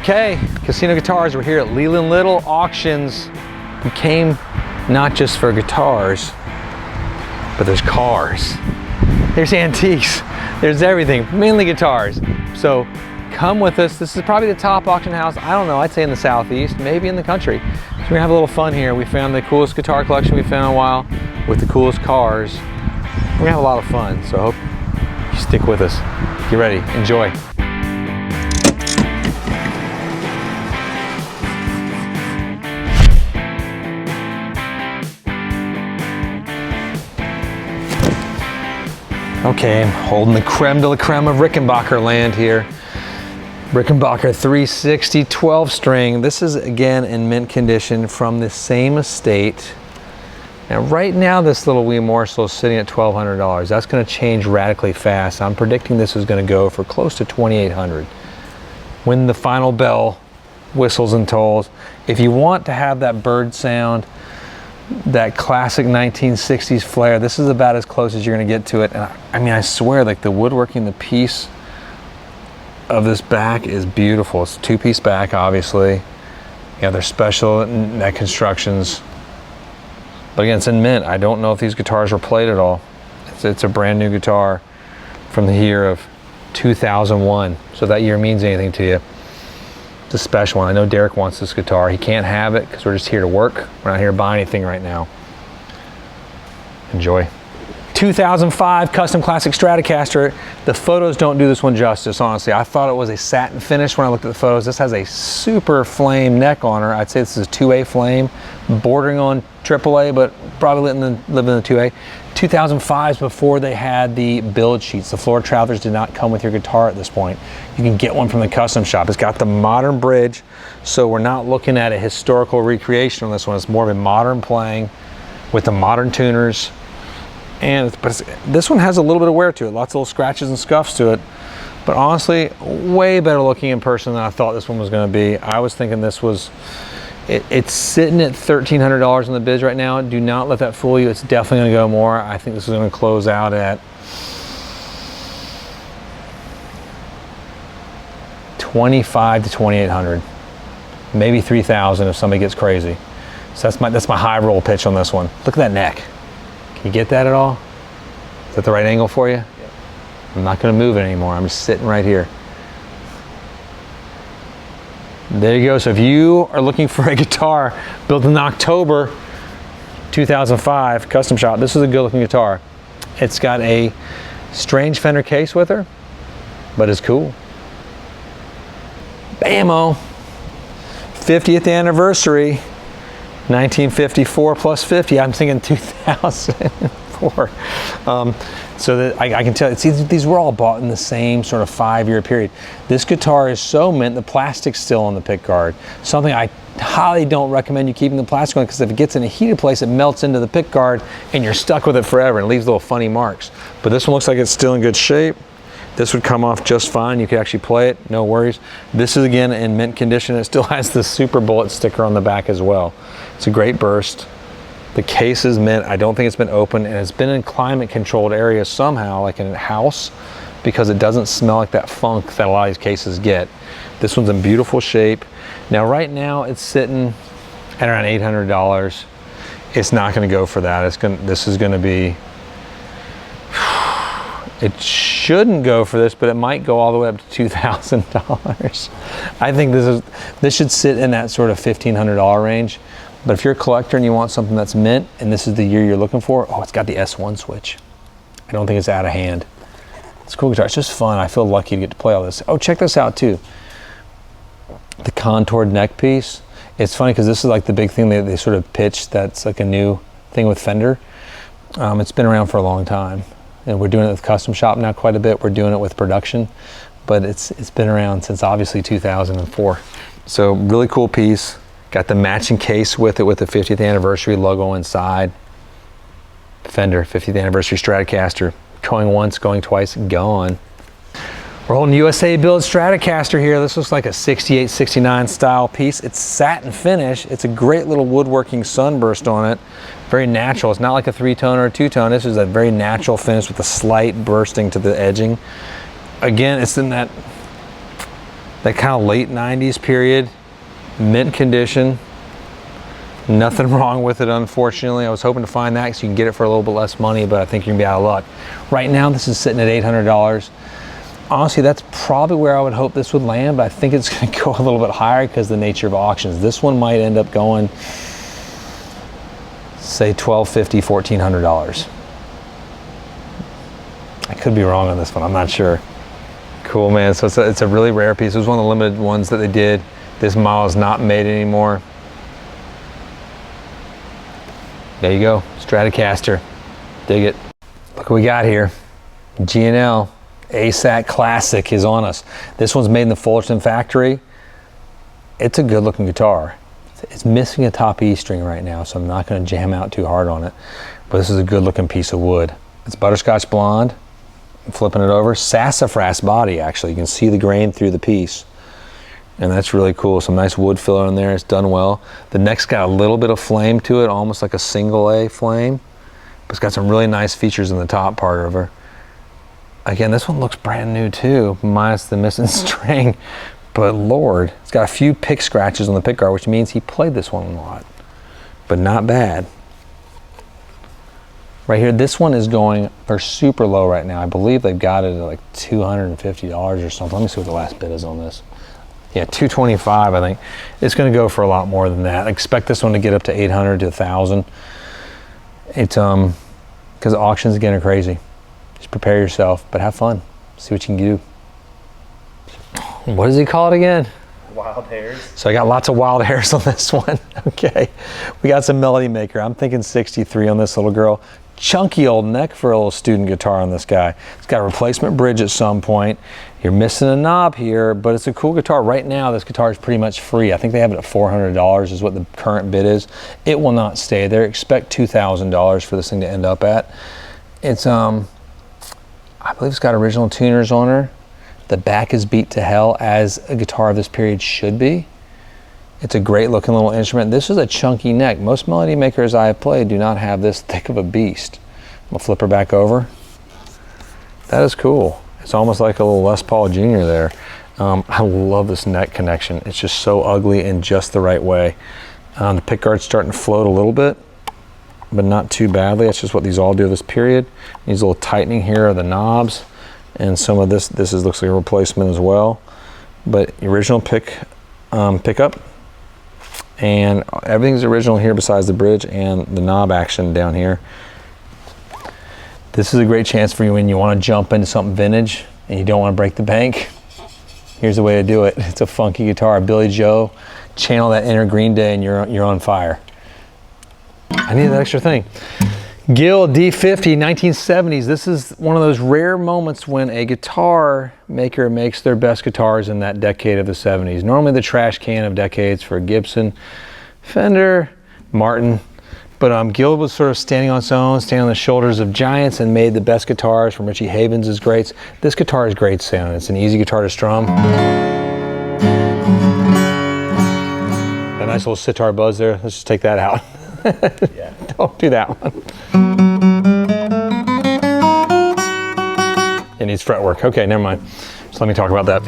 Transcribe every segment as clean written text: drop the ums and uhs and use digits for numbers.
Okay, Casino Guitars, we're here at Leland Little Auctions. We came not just for guitars, but there's cars, there's antiques, there's everything, mainly guitars. So come with us. This is probably the top auction house, I don't know, I'd say in the Southeast, maybe in the country. So we're gonna have a little fun here. We found the coolest guitar collection we've found in a while with the coolest cars. We're gonna have a lot of fun, so I hope you stick with us. Get ready, enjoy. Okay, I'm holding the creme de la creme of Rickenbacker land here. Rickenbacker 360 12 string. This is again in mint condition from the same estate. Now right now this little wee morsel is sitting at $1,200. That's going to change radically fast. I'm predicting this is going to go for close to $2,800 when the final bell whistles and tolls. If you want to have that bird sound, that classic 1960s flair, this is about as close as you're going to get to it. And I mean, I swear, like the woodworking, the piece of this back is beautiful. It's a two-piece back, obviously. You know, they're special neck constructions. But again, it's in mint. I don't know if these guitars were played at all. It's a brand new guitar from the year of 2001. So that year means anything to you. It's a special one. I know Derek wants this guitar. He can't have it because we're just here to work. We're not here to buy anything right now. Enjoy. 2005 Custom Classic Stratocaster. The photos don't do this one justice, honestly. I thought it was a satin finish when I looked at the photos. This has a super flame neck on her. I'd say this is a 2A flame, bordering on AAA, but probably living in the 2A. 2005s before they had the build sheets. The floor travelers did not come with your guitar at this point. You can get one from the Custom Shop. It's got the modern bridge, so we're not looking at a historical recreation on this one. It's more of a modern playing with the modern tuners. But this one has a little bit of wear to it, lots of little scratches and scuffs to it. But honestly, way better looking in person than I thought this one was going to be. I was thinking this was, it's sitting at $1,300 in the bids right now. Do not let that fool you. It's definitely going to go more. I think this is going to close out at $2,500 to $2,800, maybe $3,000 if somebody gets crazy. So that's my high roll pitch on this one. Look at that neck. Can you get that at all? Is that the right angle for you? Yeah. I'm not going to move it anymore. I'm just sitting right here. There you go. So if you are looking for a guitar built in October 2005 Custom Shop, this is a good looking guitar. It's got a strange Fender case with her, but it's cool. Bam-o! 50th anniversary. 1954 plus 50, I'm thinking 2004. So that I can tell, these were all bought in the same sort of 5-year period. This guitar is so mint, the plastic's still on the pick guard. Something I highly don't recommend you keeping the plastic on, because if it gets in a heated place, it melts into the pick guard and you're stuck with it forever and it leaves little funny marks. But this one looks like it's still in good shape. This would come off just fine. You could actually play it, no worries. This is again in mint condition. It still has the Super Bullet sticker on the back as well. It's a great burst. The case is mint. I don't think it's been opened, and it's been in climate controlled areas somehow, like in a house, because it doesn't smell like that funk that a lot of these cases get. This one's in beautiful shape. Now right now it's sitting at around $800. It's not gonna go for that. This is gonna be, it shouldn't go for this, but it might go all the way up to $2,000. I think this should sit in that sort of $1,500 range. But if you're a collector and you want something that's mint, and this is the year you're looking for, oh, it's got the S1 switch. I don't think it's out of hand. It's a cool guitar. It's just fun. I feel lucky to get to play all this. Oh, check this out too. The contoured neck piece. It's funny because this is like the big thing they sort of pitched that's like a new thing with Fender. It's been around for a long time. And we're doing it with Custom Shop now quite a bit. We're doing it with production, but it's been around since obviously 2004. So really cool piece. Got the matching case with it with the 50th anniversary logo inside. Fender 50th anniversary Stratocaster. Going once, going twice, gone. We're holding USA build Stratocaster here. This looks like a 68, 69 style piece. It's satin finish. It's a great little woodworking sunburst on it. Very natural. It's not like a 3-tone or a 2-tone. This is a very natural finish with a slight bursting to the edging. Again, it's in that that kind of late 90s period, mint condition. Nothing wrong with it, unfortunately. I was hoping to find that so you can get it for a little bit less money, but I think you're gonna be out of luck. Right now, this is sitting at $800. Honestly, that's probably where I would hope this would land, but I think it's gonna go a little bit higher because of the nature of auctions. This one might end up going, say $1,250, $1,400. I could be wrong on this one, I'm not sure. Cool, man, so it's a really rare piece. It was one of the limited ones that they did. This model is not made anymore. There you go, Stratocaster, dig it. Look what we got here. G&L ASAC Classic is on us. This one's made in the Fullerton factory. It's a good looking guitar. It's missing a top E string right now, so I'm not gonna jam out too hard on it, but this is a good looking piece of wood. It's butterscotch blonde. I'm flipping it over. Sassafras body, actually. You can see the grain through the piece. And that's really cool. Some nice wood filler in there. It's done well. The neck's got a little bit of flame to it, almost like a single A flame. But it's got some really nice features in the top part of her. Again, this one looks brand new too, minus the missing string. But Lord, it's got a few pick scratches on the pickguard, which means he played this one a lot. But not bad. Right here, this one is going, they're super low right now. I believe they've got it at like $250 or something. Let me see what the last bid is on this. Yeah, $225, I think. It's gonna go for a lot more than that. I expect this one to get up to $800 to $1,000. It's, because auctions again are crazy. Just prepare yourself, but have fun. See what you can do. What does he call it again? Wild hairs. So I got lots of wild hairs on this one. Okay, we got some Melody Maker. I'm thinking 63 on this little girl. Chunky old neck for a little student guitar on this guy. It's got a replacement bridge at some point. You're missing a knob here, but it's a cool guitar. Right now, this guitar is pretty much free. I think they have it at $400 is what the current bid is. It will not stay there. Expect $2,000 for this thing to end up at. It's, I believe it's got original tuners on her. The back is beat to hell, as a guitar of this period should be. It's a great looking little instrument. This is a chunky neck. Most Melody Makers I have played do not have this thick of a beast. I'm gonna flip her back over. That is cool. It's almost like a little Les Paul Jr. there. I love this neck connection. It's just so ugly in just the right way. The pickguard's starting to float a little bit, but not too badly. That's just what these all do this period. These little tightening here are the knobs, and some of this looks like a replacement as well. But the original pickup, and everything's original here besides the bridge and the knob action down here. This is a great chance for you when you want to jump into something vintage and you don't want to break the bank. Here's the way to do it. It's a funky guitar. Billy Joe, channel that inner Green Day and you're on fire. I need that extra thing. Gil D50, 1970s. This is one of those rare moments when a guitar maker makes their best guitars in that decade of the 70s. Normally the trash can of decades for Gibson, Fender, Martin. But Gil was sort of standing on its own, standing on the shoulders of giants, and made the best guitars from Richie Havens' greats. This guitar is great sound. It's an easy guitar to strum. A nice little sitar buzz there. Let's just take that out. Yeah. Don't do that one. It needs fretwork. Okay, never mind. So let me talk about that.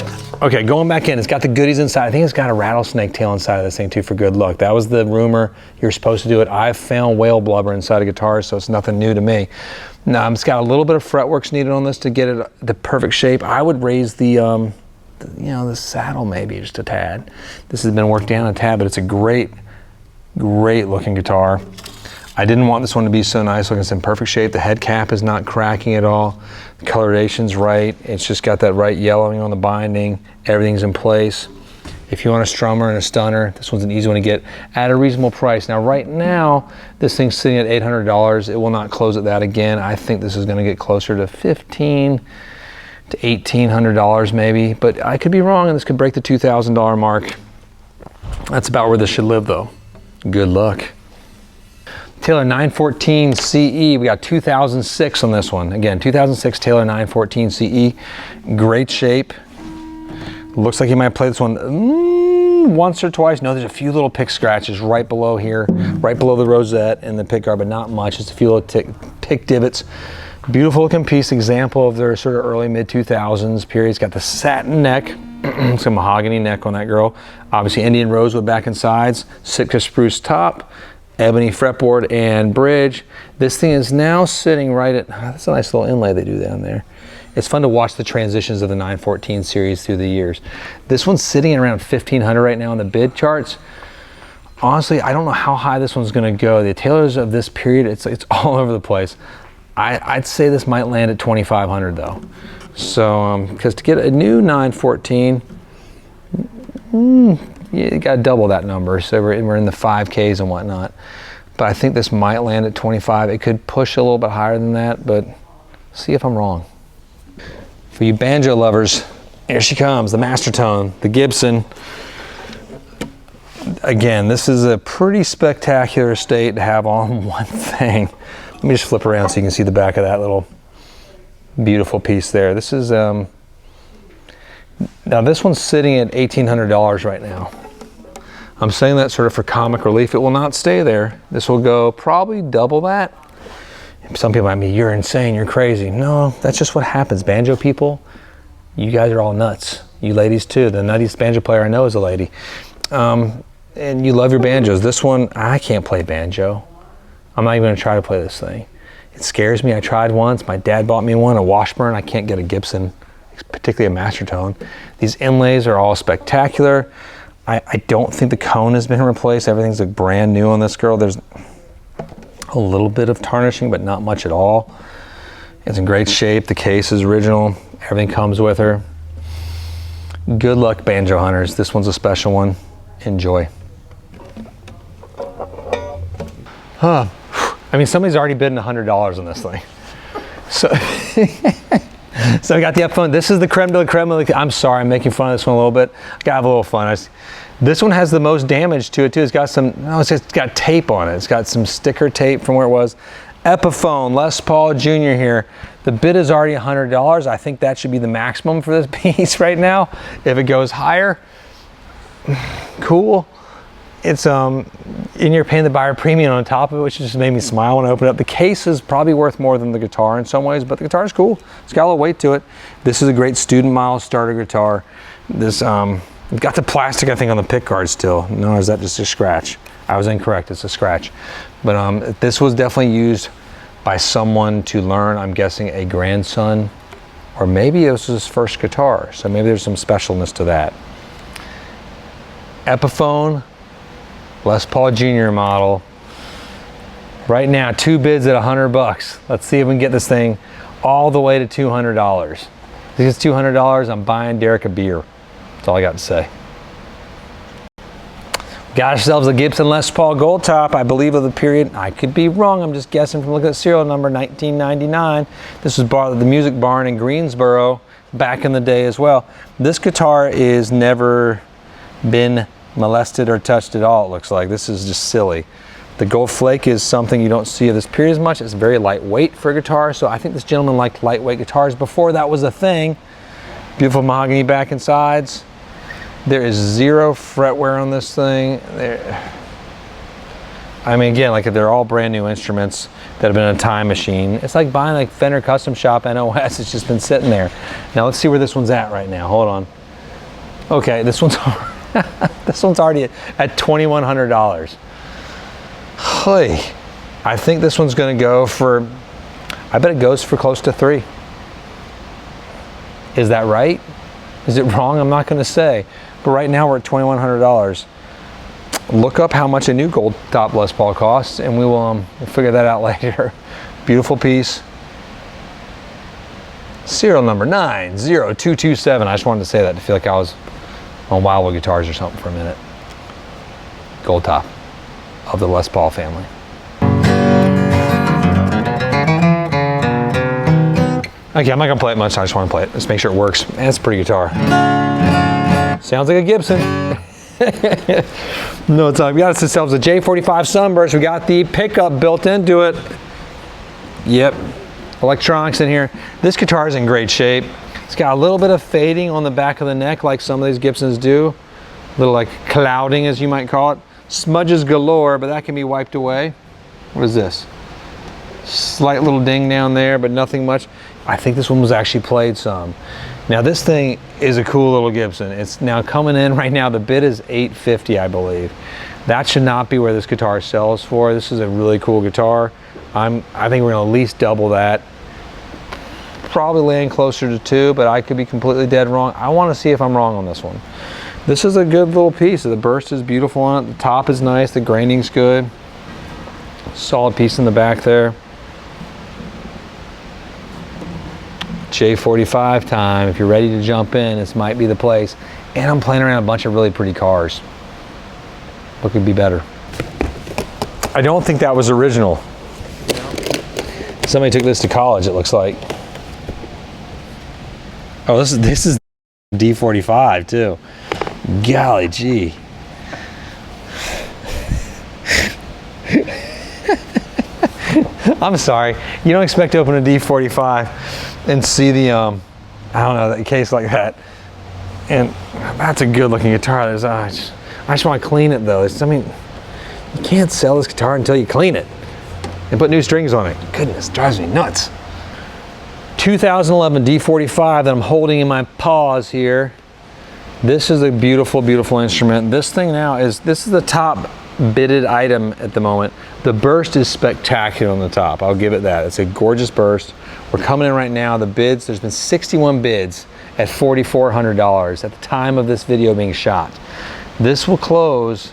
Okay, going back in, it's got the goodies inside. I think it's got a rattlesnake tail inside of this thing too for good luck. That was the rumor. You're supposed to do it. I've found whale blubber inside of guitars, so it's nothing new to me. Now, it's got a little bit of fretworks needed on this to get it the perfect shape. I would raise the the saddle maybe just a tad. This has been worked down a tad, but it's a great looking guitar. I didn't want this one to be so nice looking. It's in perfect shape. The head cap is not cracking at all. The coloration's right. It's just got that right yellowing on the binding. Everything's in place. If you want a strummer and a stunner, this one's an easy one to get at a reasonable price. Now, right now, this thing's sitting at $800. It will not close at that again. I think this is gonna get closer to $1,500 to $1,800 maybe, but I could be wrong and this could break the $2,000 mark. That's about where this should live though. Good luck. Taylor 914 CE, we got 2006 on this one. Again, 2006 Taylor 914 CE, great shape. Looks like you might play this one once or twice. No, there's a few little pick scratches right below here, right below the rosette and the pickguard, but not much. Just a few little pick divots. Beautiful looking piece, example of their sort of early mid 2000s period. It's got the satin neck. Some mahogany neck on that girl. Obviously Indian rosewood back and sides, Sitka spruce top, ebony fretboard and bridge. This thing is now sitting right at, that's a nice little inlay they do down there. It's fun to watch the transitions of the 914 series through the years. This one's sitting at around 1,500 right now on the bid charts. Honestly, I don't know how high this one's gonna go. The tailors of this period, it's all over the place. I'd say this might land at 2,500 though. So, because to get a new 914, you got to double that number. So we're in the 5Ks and whatnot. But I think this might land at 25. It could push a little bit higher than that, but see if I'm wrong. For you banjo lovers, here she comes, the Mastertone, the Gibson. Again, this is a pretty spectacular state to have all in one thing. Let me just flip around so you can see the back of that little beautiful piece there. This is, now this one's sitting at $1,800 right now. I'm saying that sort of for comic relief. It will not stay there. This will go probably double that. Some people might be, you're insane, you're crazy. No, that's just what happens. Banjo people, you guys are all nuts. You ladies too. The nuttiest banjo player I know is a lady. And you love your banjos. This one, I can't play banjo. I'm not even gonna try to play this thing. It scares me. I tried once. My dad bought me one, a Washburn. I can't get a Gibson, particularly a Mastertone. These inlays are all spectacular. I don't think the cone has been replaced. Everything's like brand new on this girl. There's a little bit of tarnishing, but not much at all. It's in great shape. The case is original. Everything comes with her. Good luck, banjo hunters. This one's a special one. Enjoy. Huh. I mean, somebody's already bidding $100 on this thing. So, so I got the Epiphone. This is the creme de la creme. I'm sorry, I'm making fun of this one a little bit. I gotta have a little fun. This one has the most damage to it too. It's got some, no, it's got tape on it. It's got some sticker tape from where it was. Epiphone, Les Paul Jr. here. The bid is already $100. I think that should be the maximum for this piece right now. If it goes higher, cool. It's and you're paying the buyer premium on top of it, which just made me smile when I opened it up. The case is probably worth more than the guitar in some ways, but the guitar is cool. It's got a little weight to it. This is a great student model starter guitar. This got the plastic, I think, on the pick guard still. No, is that just a scratch? I was incorrect. It's a scratch. But this was definitely used by someone to learn. I'm guessing a grandson, or maybe it was his first guitar. So maybe there's some specialness to that. Epiphone. Les Paul Jr. model. Right now, 2 bids at $100. Let's see if we can get this thing all the way to $200. If it's $200, I'm buying Derek a beer. That's all I got to say. Got ourselves a Gibson Les Paul Gold Top, I believe of the period. I could be wrong, I'm just guessing from looking at the serial number, 1999. This was bought at the Music Barn in Greensboro back in the day as well. This guitar is never been molested or touched at all, it looks like. This is just silly. The gold flake is something you don't see of this period as much. It's very lightweight for a guitar, so I think this gentleman liked lightweight guitars before that was a thing. Beautiful mahogany back and sides. There is 0 fretwear on this thing. I mean, again, like if they're all brand new instruments that have been in a time machine, it's like buying like Fender Custom Shop NOS. It's just been sitting there. Now let's see where this one's at right now. Hold on. Okay, this one's this one's already at $2,100. Hey, I think this one's going to go for, I bet it goes for close to 3. Is that right? Is it wrong? I'm not going to say. But right now we're at $2,100. Look up how much a new gold top Les Paul costs, and we will we'll figure that out later. Beautiful piece. Serial number 90227. I just wanted to say that to feel like I was on Wildwood Guitars or something for a minute. Gold top of the Les Paul family. Okay, I'm not gonna play it much, I just wanna play it. Let's make sure it works. And it's a pretty guitar. Sounds like a Gibson. No, it's not. We got ourselves a J-45 Sunburst. We got the pickup built into it. Yep, electronics in here. This guitar is in great shape. It's got a little bit of fading on the back of the neck like some of these Gibsons do. A little like clouding, as you might call it. Smudges galore, but that can be wiped away. What is this? Slight little ding down there, but nothing much. I think this one was actually played some. Now this thing is a cool little Gibson. It's now coming in right now, the bid is $850, I believe. That should not be where this guitar sells for. This is a really cool guitar. I think we're gonna at least double that. Probably land closer to 2, but I could be completely dead wrong. I wanna see if I'm wrong on this one. This is a good little piece. The burst is beautiful on it. The top is nice, the graining's good. Solid piece in the back there. J-45 time. If you're ready to jump in, this might be the place. And I'm playing around a bunch of really pretty cars. What could be better? I don't think that was original. Somebody took this to college, it looks like. Oh, this is D45 too. Golly gee. I'm sorry. You don't expect to open a D45 and see the, I don't know, that case like that. And that's a good looking guitar. I just want to clean it though. I mean, you can't sell this guitar until you clean it and put new strings on it. Goodness, it drives me nuts. 2011 D45 that I'm holding in my paws here. This is a beautiful, beautiful instrument. This thing now this is the top bidded item at the moment. The burst is spectacular on the top. I'll give it that. It's a gorgeous burst. We're coming in right now. The bids, there's been 61 bids at $4,400 at the time of this video being shot. This will close.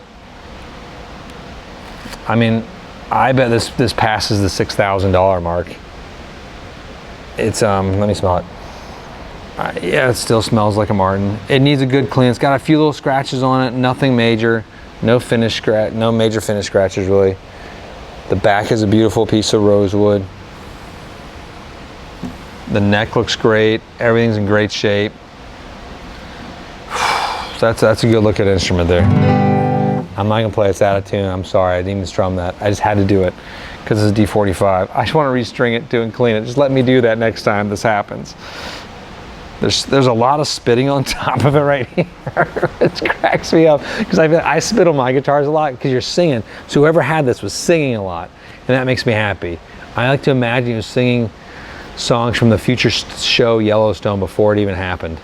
I mean, I bet this passes the $6,000 mark. It's let me smell it. Yeah, it still smells like a Martin. It needs a good clean. It's got a few little scratches on it, nothing major. No major finish scratches really. The back is a beautiful piece of rosewood. The neck looks great. Everything's in great shape. That's a good looking instrument there. I'm not gonna play it's out of tune. I'm sorry, I didn't even strum that. I just had to do it because it's a D45. I just want to restring it and clean it. Just let me do that next time this happens. There's a lot of spitting on top of it right here. It cracks me up because I spit on my guitars a lot because you're singing. So whoever had this was singing a lot, and that makes me happy. I like to imagine you singing songs from the future show Yellowstone before it even happened.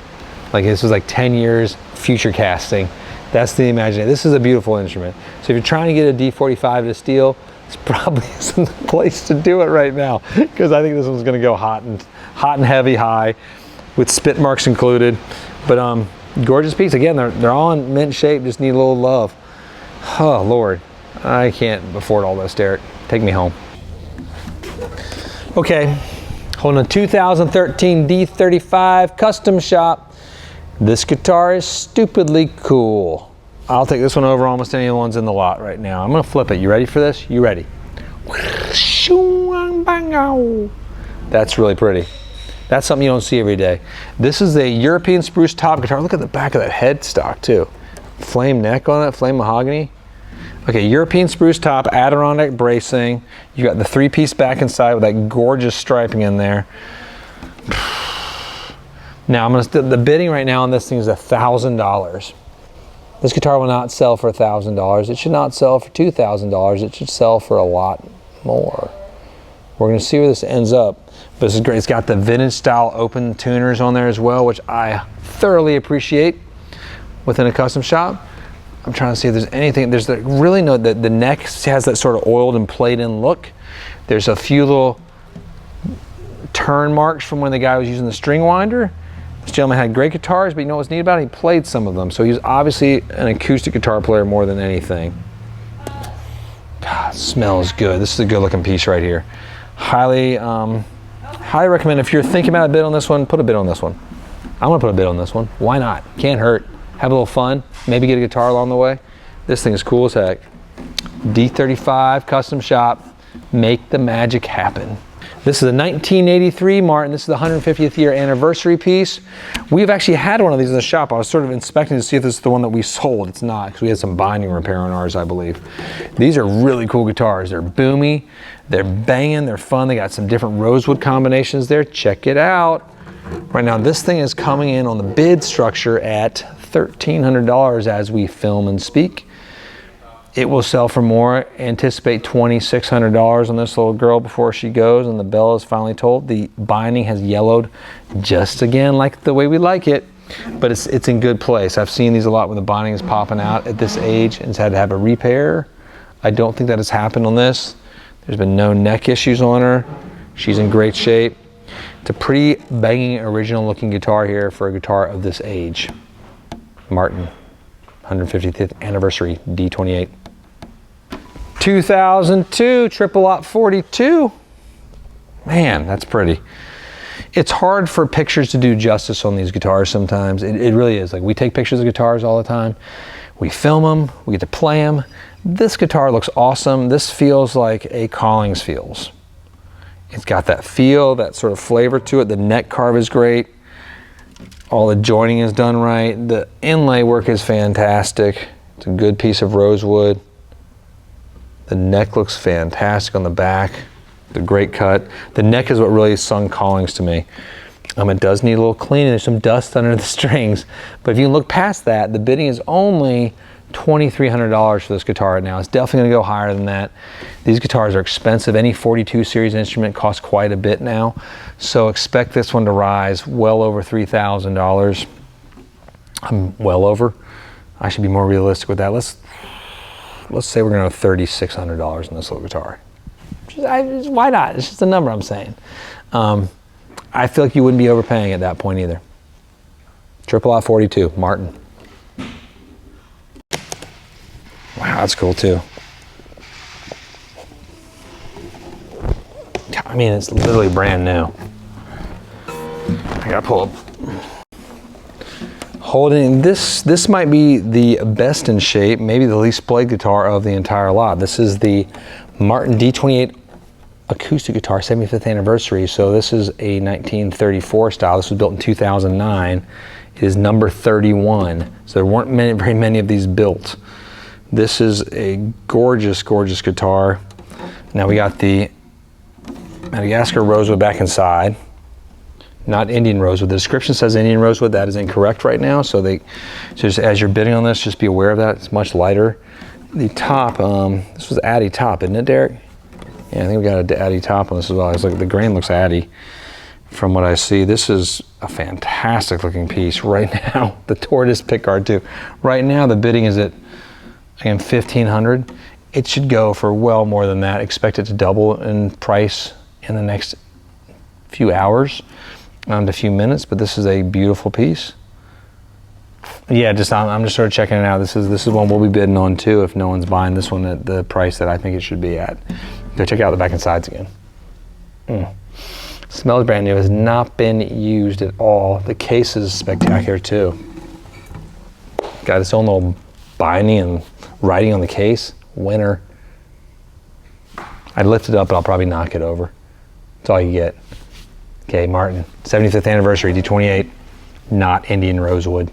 Like this was like 10 years future casting. That's the imagination. This is a beautiful instrument. So if you're trying to get a D45 to steal, this probably isn't the place to do it right now because I think this one's going to go hot and heavy high, with spit marks included. But gorgeous piece. Again, they're all in mint shape, just need a little love. Oh Lord, I can't afford all this, Derek. Take me home. Okay, holding a 2013 D35 Custom Shop. This guitar is stupidly cool. I'll take this one over almost any of the ones in the lot right now. I'm gonna flip it. You ready for this? You ready? That's really pretty. That's something you don't see every day. This is a European spruce top guitar. Look at the back of that headstock too. Flame neck on it, flame mahogany. Okay, European spruce top, Adirondack bracing. You got the 3-piece back and side with that gorgeous striping in there. Now the bidding right now on this thing is $1,000. This guitar will not sell for $1,000. It should not sell for $2,000. It should sell for a lot more. We're gonna see where this ends up. But this is great. It's got the vintage style open tuners on there as well, which I thoroughly appreciate within a custom shop. I'm trying to see if there's anything. There's really no, the neck has that sort of oiled and played in look. There's a few little turn marks from when the guy was using the string winder. This gentleman had great guitars, but you know what's neat about it? He played some of them. So he's obviously an acoustic guitar player more than anything. God, it smells good. This is a good looking piece right here. Highly recommend if you're thinking about a bid on this one, put a bid on this one. I'm gonna put a bid on this one. Why not? Can't hurt. Have a little fun. Maybe get a guitar along the way. This thing is cool as heck. D35 Custom Shop. Make the magic happen. This is a 1983 Martin. This is the 150th year anniversary piece. We've actually had one of these in the shop. I was sort of inspecting to see if this is the one that we sold. It's not, because we had some binding repair on ours, I believe. These are really cool guitars. They're boomy, they're banging, they're fun. They got some different rosewood combinations there. Check it out. Right now, this thing is coming in on the bid structure at $1,300 as we film and speak. It will sell for more. Anticipate $2,600 on this little girl before she goes and the bell is finally tolled. The binding has yellowed just again like the way we like it, but it's in good place. I've seen these a lot when the binding is popping out at this age and it's had to have a repair. I don't think that has happened on this. There's been no neck issues on her. She's in great shape. It's a pretty banging original looking guitar here for a guitar of this age. Martin, 150th anniversary D28. 2002 triple op 42. Man, that's pretty. It's hard for pictures to do justice on these guitars sometimes. It really is. Like, we take pictures of guitars all the time. We film them, we get to play them. This guitar looks awesome. This feels like a Collings feels. It's got that feel, that sort of flavor to it. The neck carve is great. All the joining is done right. The inlay work is fantastic. It's a good piece of rosewood. The neck looks fantastic on the back. The great cut. The neck is what really sung Collings to me. It does need a little cleaning. There's some dust under the strings. But if you look past that, the bidding is only $2,300 for this guitar right now. It's definitely going to go higher than that. These guitars are expensive. Any 42 series instrument costs quite a bit now. So expect this one to rise well over $3,000. I'm well over. I should be more realistic with that. Let's say we're going to have $3,600 in this little guitar. Why not? It's just a number I'm saying. I feel like you wouldn't be overpaying at that point either. Triple op 42, Martin. Wow, that's cool too. I mean, it's literally brand new. I gotta pull up. Holding this might be the best in shape, maybe the least played guitar of the entire lot. This is the Martin D28 acoustic guitar, 75th anniversary. So this is a 1934 style. This was built in 2009. It is number 31. So there weren't very many of these built. This is a gorgeous, gorgeous guitar. Now we got the Madagascar rosewood back inside, not Indian rosewood. The description says Indian rosewood. That is incorrect right now. So just as you're bidding on this, just be aware of that. It's much lighter. The top, this was Addy top, isn't it, Derek? Yeah, I think we got an Addy top on this as well. It's like the grain looks Addy from what I see. This is a fantastic looking piece right now. The tortoise pickguard too. Right now the bidding is at, again, $1,500. It should go for well more than that. Expect it to double in price in the next few hours, to a few minutes, but this is a beautiful piece. Yeah, I'm just sort of checking it out. This is one we'll be bidding on too if no one's buying this one at the price that I think it should be at. Go check out the back and sides again. Smells brand new. Has not been used at all. The case is spectacular too. Got its own little binding and writing on the case. Winner. I'd lift it up, but I'll probably knock it over. That's all you get. Okay, Martin, 75th anniversary, D28, not Indian rosewood.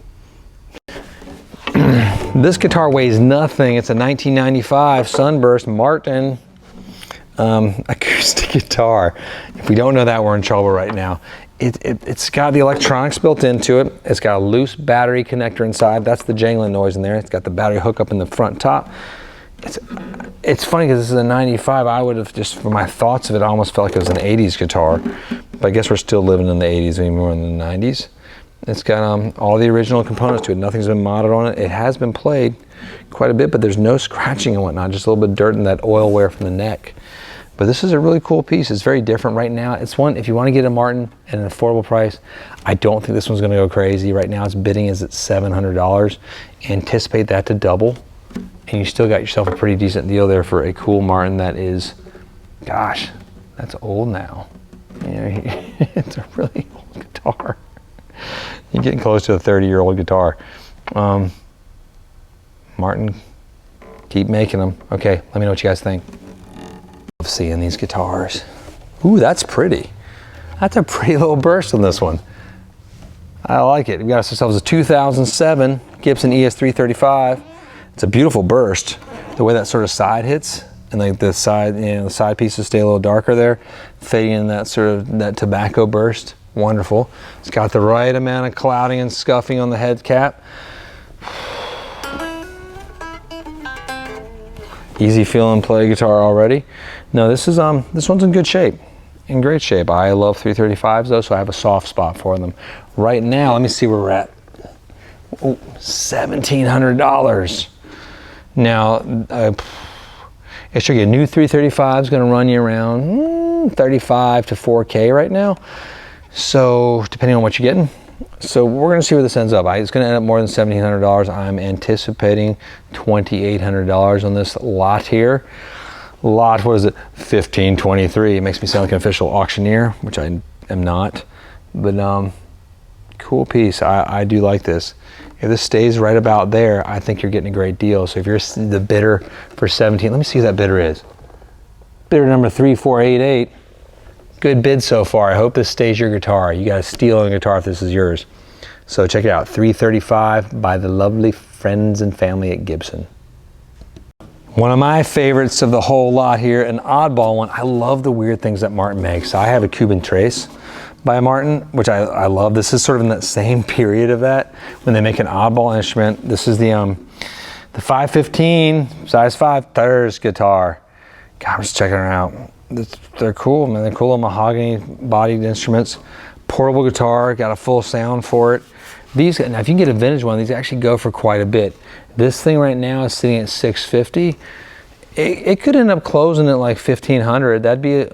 This guitar weighs nothing. It's a 1995 Sunburst Martin acoustic guitar. If we don't know that, we're in trouble right now. It's got the electronics built into it. It's got a loose battery connector inside. That's the jangling noise in there. It's got the battery hookup in the front top. It's funny because this is a 95. I would have, just from my thoughts of it, I almost felt like it was an 80s guitar. But I guess we're still living in the 80s anymore than the 90s. It's got all the original components to it. Nothing's been modded on it. It has been played quite a bit, but there's no scratching and whatnot. Just a little bit of dirt and that oil wear from the neck. But this is a really cool piece. It's very different right now. It's one, if you want to get a Martin at an affordable price, I don't think this one's going to go crazy. Right now its bidding is at $700. Anticipate that to double. And you still got yourself a pretty decent deal there for a cool Martin that is, gosh, that's old now. You know, it's a really old guitar. You're getting close to a 30-year-old guitar. Martin, keep making them. Okay, let me know what you guys think. Love seeing these guitars. Ooh, that's pretty. That's a pretty little burst on this one. I like it. We got ourselves a 2007 Gibson ES-335. It's a beautiful burst. The way that sort of side hits, and like the side, the side pieces stay a little darker there, fading in that sort of that tobacco burst. Wonderful. It's got the right amount of clouding and scuffing on the head cap. Easy feeling play guitar already. No, this one's in good shape, in great shape. I love 335s though, so I have a soft spot for them. Right now, let me see where we're at. Oh, $1,700. Now, it's a new 335 is going to run you around 35 to 4K right now. So depending on what you're getting. So we're going to see where this ends up. It's going to end up more than $1,700. I'm anticipating $2,800 on this lot here. Lot, what is it? 1523. It makes me sound like an official auctioneer, which I am not. But cool piece. I do like this. If this stays right about there, I think you're getting a great deal. So if you're the bidder for 17, let me see who that bidder is. Bidder number 3488. Good bid so far. I hope this stays your guitar. You got to steal a guitar if this is yours. So check it out, 335 by the lovely friends and family at Gibson. One of my favorites of the whole lot here, an oddball one. I love the weird things that Martin makes. I have a Cuban Trace by Martin, which I love. This is sort of in that same period of that, when they make an oddball instrument. This is the 515, size 5 Terz guitar. God, I'm just checking her out. They're cool, man. They're cool mahogany bodied instruments. Portable guitar, got a full sound for it. These, now if you can get a vintage one, these actually go for quite a bit. This thing right now is sitting at $650. It could end up closing at like $1,500. That'd be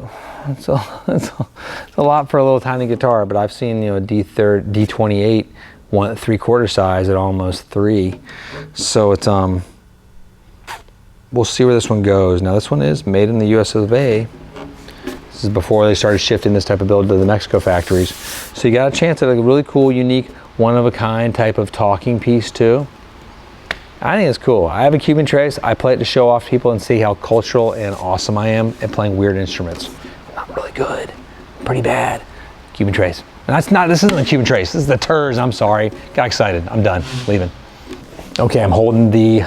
it's a lot for a little tiny guitar. But I've seen, you know, a D28 1 3/4 size at almost $3. So it's we'll see where this one goes. Now this one is made in the US of A. This is before they started shifting this type of build to the Mexico factories. So you got a chance at a really cool, unique, one-of-a-kind type of talking piece too. I think it's cool. I have a Cuban Trace. I play it to show off to people and see how cultural and awesome I am at playing weird instruments. Not really good, pretty bad. Cuban Trace. And this isn't the Cuban Trace. This is the Terz. I'm sorry. Got excited. I'm done. Leaving. Okay, I'm holding the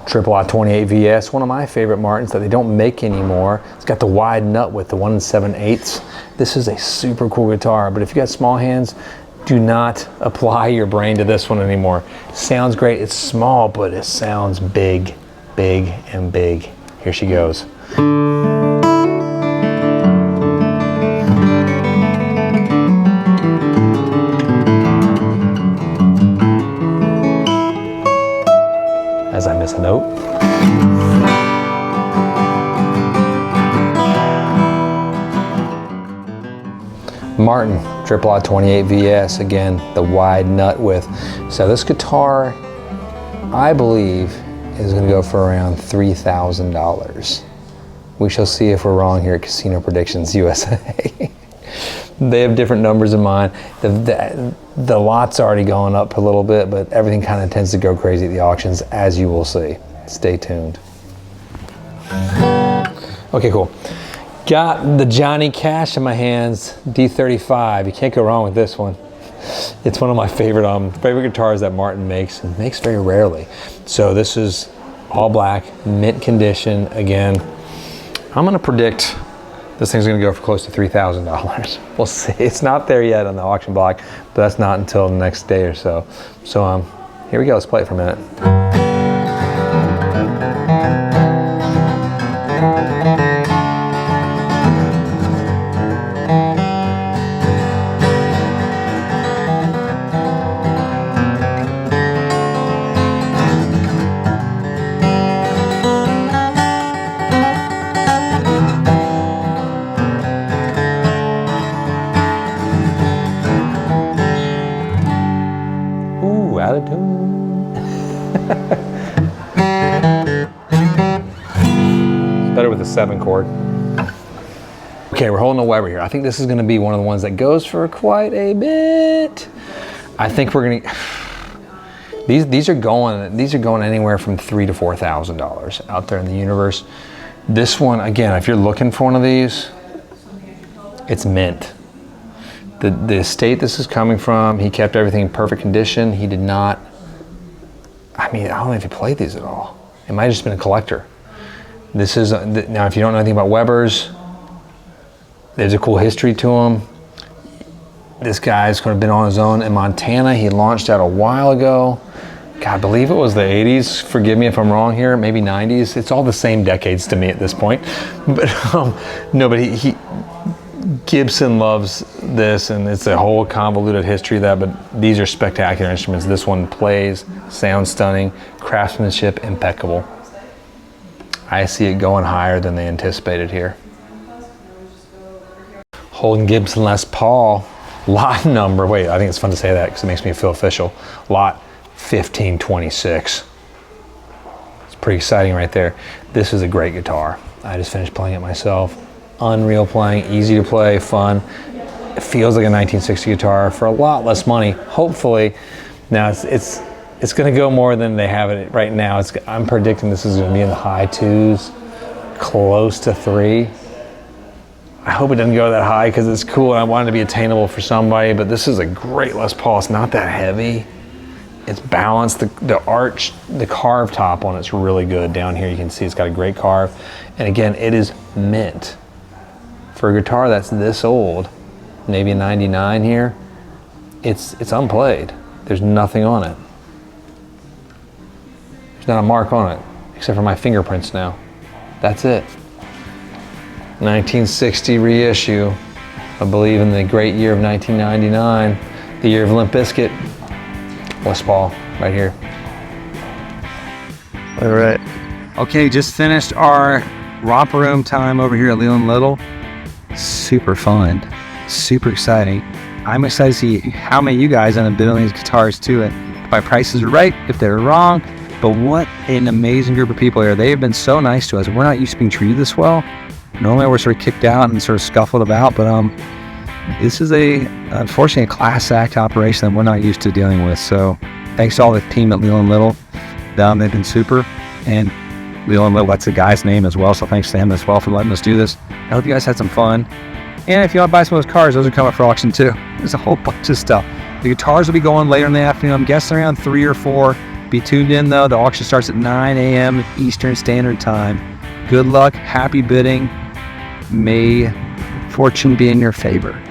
Triple 28 VS, one of my favorite Martins that they don't make anymore. It's got the wide nut with the 1 7/8. This is a super cool guitar, but if you got small hands, do not apply your brain to this one anymore. Sounds great. It's small, but it sounds big, big, and big. Here she goes. As I miss a note. Martin, Triple 28 VS, again, the wide nut width. So this guitar, I believe, is gonna go for around $3,000. We shall see if we're wrong here at Casino Predictions USA. They have different numbers in mind. The lot's already gone up a little bit, but everything kind of tends to go crazy at the auctions, as you will see. Stay tuned. Okay, cool. Got the Johnny Cash in my hands, D35. You can't go wrong with this one. It's one of my favorite guitars that Martin makes, and makes very rarely. So this is all black, mint condition. Again, I'm gonna predict this thing's gonna go for close to $3,000. We'll see. It's not there yet on the auction block, but that's not until the next day or so. So here we go. Let's play it for a minute. It's better with a 7 chord. Okay, we're holding a Weber here. I think this is going to be one of the ones that goes for quite a bit. I think we're going to. These are going anywhere from $3,000 to $4,000 out there in the universe. This one, again, if you're looking for one of these, it's mint. The estate this is coming from, he kept everything in perfect condition. He did not. I mean, I don't know if he played these at all. It might have just been a collector. This is, now if you don't know anything about Webers, there's a cool history to him. This guy's kind of been on his own in Montana. He launched out a while ago. God, I believe it was the 80s. Forgive me if I'm wrong here. Maybe 90s. It's all the same decades to me at this point. But no, but Gibson loves this, and it's a whole convoluted history of that, but these are spectacular instruments. This one plays, sounds stunning, craftsmanship impeccable. I see it going higher than they anticipated here. Holding Gibson Les Paul, lot number, wait, I think it's fun to say that because it makes me feel official. Lot 1526. It's pretty exciting right there. This is a great guitar. I just finished playing it myself. Unreal playing, easy to play, fun. It feels like a 1960 guitar for a lot less money. Hopefully, now it's going to go more than they have it right now. I'm predicting this is going to be in the high 2s, close to 3. I hope it doesn't go that high because it's cool and I want it to be attainable for somebody, but this is a great Les Paul. It's not that heavy. It's balanced. The arch, the carved top on it's really good. Down here you can see it's got a great carve. And again, it is mint. For a guitar that's this old, maybe a 99 here, it's unplayed. There's nothing on it. There's not a mark on it, except for my fingerprints now. That's it. 1960 reissue. I believe in the great year of 1999, the year of Limp Bizkit. Les Paul, right here. All right. Okay, just finished our romper room time over here at Leland Little. Super fun, super exciting. I'm excited to see how many of you guys end up building these guitars too. And if my prices are right, if they're wrong. But what an amazing group of people here. They have been so nice to us. We're not used to being treated this well. Normally we're sort of kicked out and sort of scuffled about, but this is unfortunately a class act operation that we're not used to dealing with. So thanks to all the team at Leland Little. They've been super. And Leland Little, that's the guy's name as well. So thanks to him as well for letting us do this. I hope you guys had some fun. And if you want to buy some of those cars, those are coming for auction too. There's a whole bunch of stuff. The guitars will be going later in the afternoon. I'm guessing around 3 or 4. Be tuned in though. The auction starts at 9 a.m. Eastern Standard Time. Good luck. Happy bidding. May fortune be in your favor.